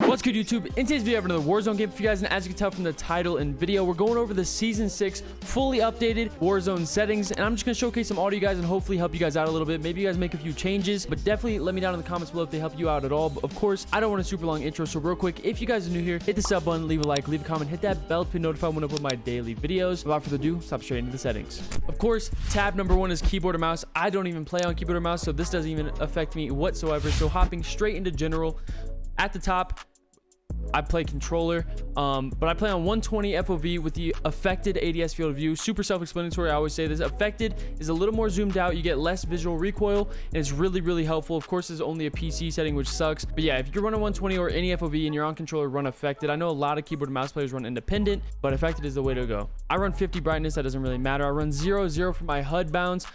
What's good, YouTube? In today's video, I have another Warzone game for you guys, and as you can tell from the title and video, we're going over the Season 6 fully updated Warzone settings, and I'm just going to showcase some audio, guys, and hopefully help you guys out a little bit. Maybe you guys make a few changes, but definitely let me down in the comments below if they help you out at all. But of course, I don't want a super long intro, so real quick, if you guys are new here, hit the sub button, leave a like, leave a comment, hit that bell to be notified when I upload my daily videos. Without further ado, stop straight into the settings. Of course, tab number 1 is keyboard or mouse. I don't even play on keyboard or mouse, so this doesn't even affect me whatsoever. So hopping straight into general, at the top, I play controller, but I play on 120 FOV with the affected ADS field of view. Super self-explanatory. I always say this. Affected is a little more zoomed out. You get less visual recoil, and it's really, really helpful. Of course, it's only a PC setting, which sucks. But yeah, if you're running 120 or any FOV and you're on controller, run affected. I know a lot of keyboard and mouse players run independent, but affected is the way to go. I run 50 brightness. That doesn't really matter. I run 0 for my HUD bounds.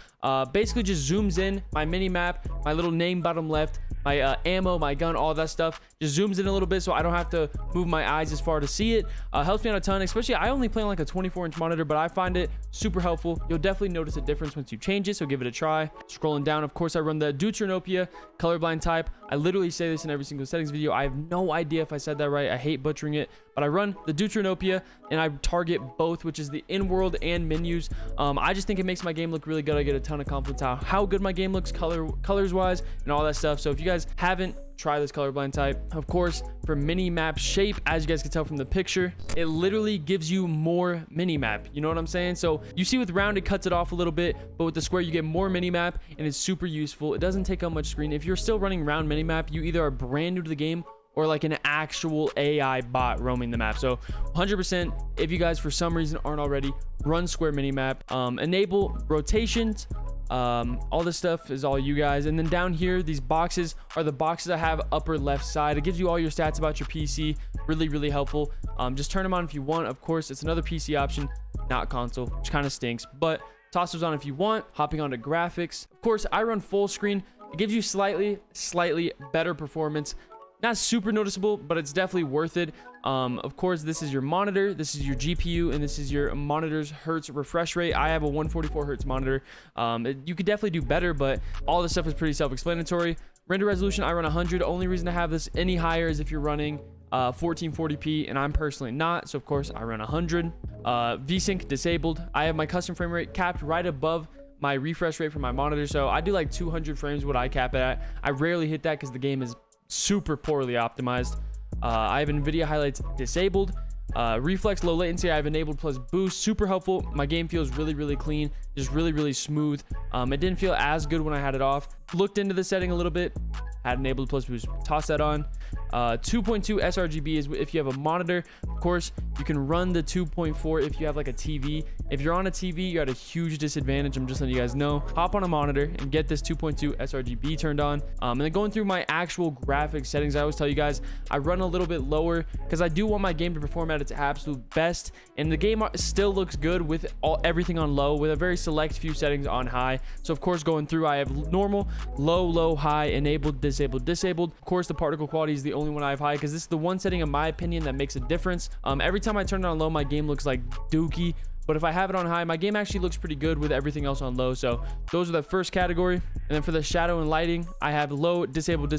Basically just zooms in my mini map, my little name bottom left, my ammo, my gun, all that stuff. Just zooms in a little bit so I don't have to move my eyes as far to see it. Helps me out a ton, especially I only play on like a 24-inch monitor, but I find it super helpful. You'll definitely notice a difference once you change it, so give it a try. Scrolling down, of course, I run the DEADZONE colorblind type. I literally say this in every single settings video. I have no idea if I said that right. I hate butchering it, but I run the DEADZONE and I target both, which is the in-world and menus. I just think it makes my game look really good. I get a ton of confidence how good my game looks colors wise and all that stuff. So if you guys haven't, try this colorblind type. Of course, for mini map shape, as you guys can tell from the picture, it literally gives you more mini map. You know what I'm saying? So you see with round, it cuts it off a little bit, but with the square, you get more mini map, and it's super useful. It doesn't take up much screen. If you're still running round mini map, you either are brand new to the game or like an actual AI bot roaming the map. So 100%, if you guys for some reason aren't already, run square mini map. Enable rotations. All this stuff is all you guys. And then down here, these boxes are the boxes I have upper left side. It gives you all your stats about your PC. Really, really helpful. Just turn them on if you want. Of course, it's another PC option, not console, which kind of stinks, but toss those on if you want. Hopping onto graphics, of course, I run full screen. It gives you slightly better performance. Not super noticeable, but it's definitely worth it. Of course, this is your monitor, this is your GPU, and this is your monitor's hertz refresh rate. I have a 144 hertz monitor. You could definitely do better, but all this stuff is pretty self-explanatory. Render resolution, I run 100. Only reason to have this any higher is if you're running 1440p, and I'm personally not, so of course I run 100. VSync disabled. I have my custom frame rate capped right above my refresh rate for my monitor, so I do like 200 frames what I cap it at. I rarely hit that because the game is super poorly optimized. I have NVIDIA highlights disabled. Reflex low latency I have enabled plus boost, super helpful. My game feels really clean, just really smooth. It didn't feel as good when I had it off. Looked into the setting a little bit, had enabled plus boost, toss that on. 2.2 sRGB is if you have a monitor. Of course, you can run the 2.4 if you have like a TV. If you're on a TV, you're at a huge disadvantage. I'm just letting you guys know. Hop on a monitor and get this 2.2 sRGB turned on. And then going through my actual graphics settings, I always tell you guys I run a little bit lower because I do want my game to perform at its absolute best, and the game still looks good with everything on low, with a very select few settings on high. So of course, going through, I have normal, low, high, enabled, disabled. Of course, the particle quality is the only one I have high because this is the one setting in my opinion that makes a difference. Every time I turn it on low, my game looks like dookie, but if I have it on high, my game actually looks pretty good with everything else on low. So those are the first category. And then for the shadow and lighting, I have low, disabled,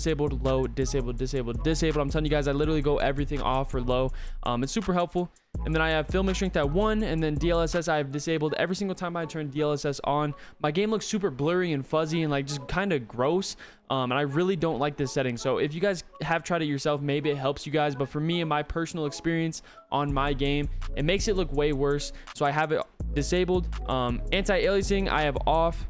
low, disabled. I'm telling you guys, I literally go everything off for low. It's super helpful. And then I have filmic strength at 1, and then DLSS I have disabled. Every single time I turn DLSS on, my game looks super blurry and fuzzy and like just kind of gross. And I really don't like this setting. So if you guys have tried it yourself, maybe it helps you guys, but for me and my personal experience on my game, it makes it look way worse. So I have it disabled. Anti-aliasing I have off.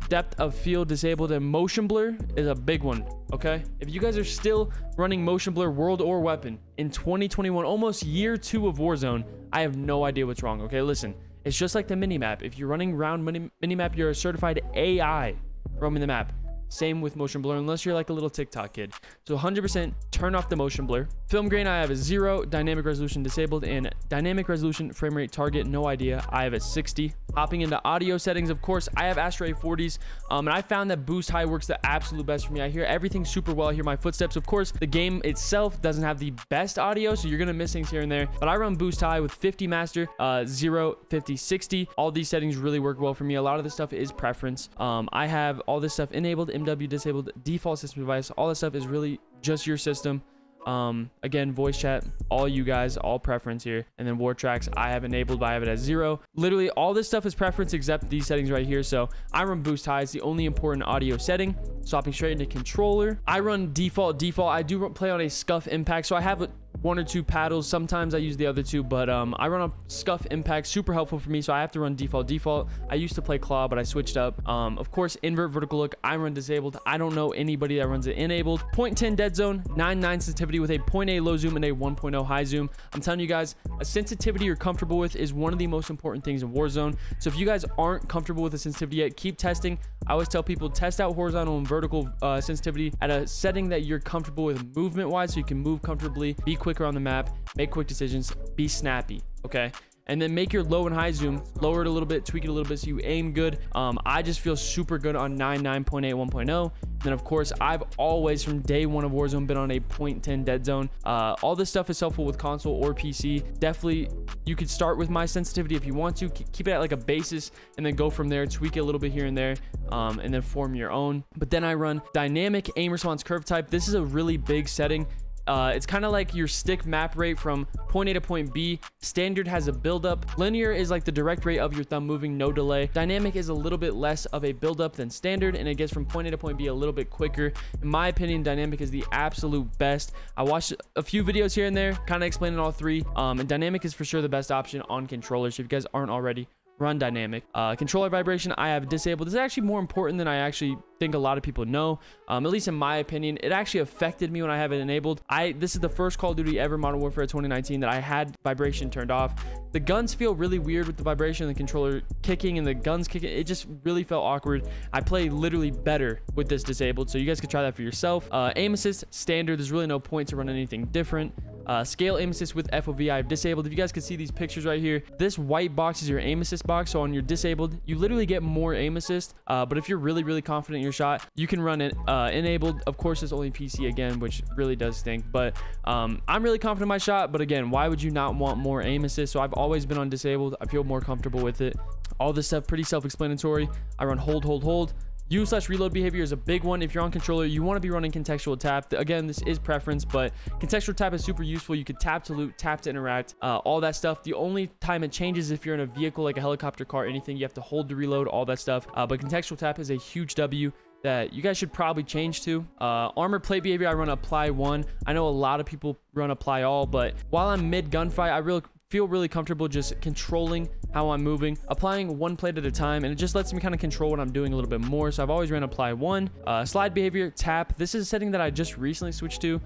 Depth of field disabled, and motion blur is a big one. Okay, if you guys are still running motion blur world or weapon in 2021, almost year 2 of Warzone, I have no idea what's wrong. Okay, listen, it's just like the mini map. If you're running round mini map, you're a certified AI roaming the map. Same with motion blur, unless you're like a little TikTok kid. So 100% turn off the motion blur. Film grain I have a 0, dynamic resolution disabled, and dynamic resolution frame rate target, no idea. I have a 60. Hopping into audio settings, of course, I have Astro A40s, and I found that boost high works the absolute best for me. I hear everything super well. I hear my footsteps. Of course, the game itself doesn't have the best audio, so you're gonna miss things here and there, but I run boost high with 50 master, 0, 50, 60. All these settings really work well for me. A lot of this stuff is preference. I have all this stuff enabled, MW disabled, default system device. All this stuff is really just your system. Again, voice chat, all you guys, all preference here. And then war tracks, I have enabled, but I have it as 0. Literally all this stuff is preference except these settings right here. So I run boost high. It's the only important audio setting. Swapping straight into controller, I run default. I do play on a scuff impact, so I have 1 or 2 paddles. Sometimes I use the other 2, but I run a scuff impact, super helpful for me, so I have to run default. I used to play claw, but I switched up. Of course, invert vertical look, I run disabled. I don't know anybody that runs it enabled. 0.10 dead zone, 9.9 sensitivity with a 0.8 low zoom and a 1.0 high zoom. I'm telling you guys, a sensitivity you're comfortable with is one of the most important things in Warzone. So if you guys aren't comfortable with the sensitivity yet, keep testing. I always tell people, test out horizontal and vertical sensitivity at a setting that you're comfortable with movement wise, so you can move comfortably, be quicker on the map, make quick decisions, be snappy. Okay, and then make your low and high zoom, lower it a little bit, tweak it a little bit so you aim good. I just feel super good on 9.8 1.0. Then of course, I've always from day 1 of Warzone been on a 0.10 dead zone. All this stuff is helpful with console or PC. Definitely, you could start with my sensitivity if you want to. Keep it at like a basis and then go from there, tweak it a little bit here and there, and then form your own. But then I run dynamic aim response curve type. This is a really big setting. It's kind of like your stick map rate from point A to point B. Standard has a buildup. Linear is like the direct rate of your thumb moving, no delay. Dynamic is a little bit less of a buildup than standard, and it gets from point A to point B a little bit quicker. In my opinion, dynamic is the absolute best. I watched a few videos here and there, kind of explaining all 3. And dynamic is for sure the best option on controllers. So if you guys aren't already, run dynamic. Controller vibration, I have disabled. This is actually more important than I actually think a lot of people know, at least in my opinion. It actually affected me when I have it enabled. This is the first Call of Duty ever, Modern Warfare 2019, that I had vibration turned off. The guns feel really weird with the vibration and the controller kicking and the guns kicking. It just really felt awkward. I play literally better with this disabled, so you guys could try that for yourself. Aim assist standard, there's really no point to run anything different. Scale aim assist with FOV, I've disabled. If you guys could see these pictures right here, this white box is your aim assist box. So on your disabled, you literally get more aim assist. But if you're really confident in your shot, you can run it enabled. Of course, it's only PC again, which really does stink. But I'm really confident in my shot. But again, why would you not want more aim assist? So I've always been on disabled. I feel more comfortable with it. All this stuff pretty self-explanatory. I run hold. Use/reload behavior is a big one. If you're on controller, you want to be running contextual tap. Again, this is preference, but contextual tap is super useful. You could tap to loot, tap to interact, all that stuff. The only time it changes if you're in a vehicle like a helicopter, car, anything, you have to hold to reload, all that stuff. But contextual tap is a huge W that you guys should probably change to. Armor plate behavior, I run apply 1. I know a lot of people run apply all, but while I'm mid gunfight, I feel really comfortable just controlling how I'm moving, applying 1 plate at a time, and it just lets me kind of control what I'm doing a little bit more. So I've always ran apply 1. Slide behavior, tap. This is a setting that I just recently switched to.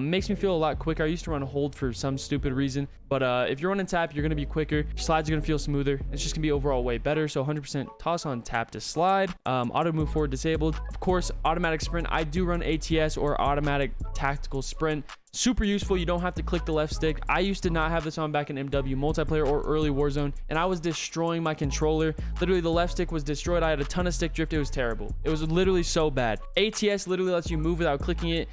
Makes me feel a lot quicker. I used to run hold for some stupid reason, but if you're running tap, you're going to be quicker. Your slides are going to feel smoother. It's just going to be overall way better. So 100% toss on tap to slide. Auto move forward disabled. Of course, automatic sprint. I do run ATS or automatic tactical sprint. Super useful. You don't have to click the left stick. I used to not have this on back in MW multiplayer or early Warzone, and I was destroying my controller. Literally, the left stick was destroyed. I had a ton of stick drift. It was terrible. It was literally so bad. ATS literally lets you move without clicking it.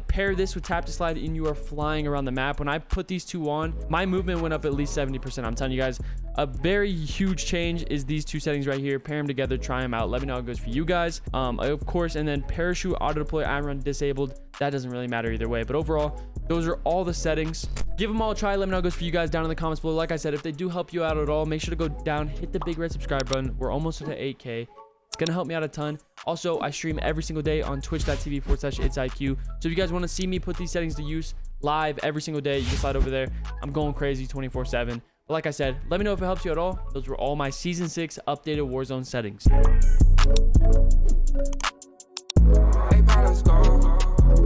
Pair this with tap to slide, and you are flying around the map. When I put these 2 on, my movement went up at least 70%. I'm telling you guys, a very huge change is these 2 settings right here. Pair them together, try them out. Let me know how it goes for you guys. Of course, and then parachute auto deploy, I run disabled. That doesn't really matter either way, but overall, those are all the settings. Give them all a try. Let me know how it goes for you guys down in the comments below. Like I said, if they do help you out at all, make sure to go down, hit the big red subscribe button. We're almost to 8K. It's gonna help me out a ton. Also, I stream every single day on twitch.tv/EyeQew. So if you guys want to see me put these settings to use live every single day, you can slide over there. I'm going crazy 24/7. But like I said, let me know if it helps you at all. Those were all my season 6 updated Warzone settings.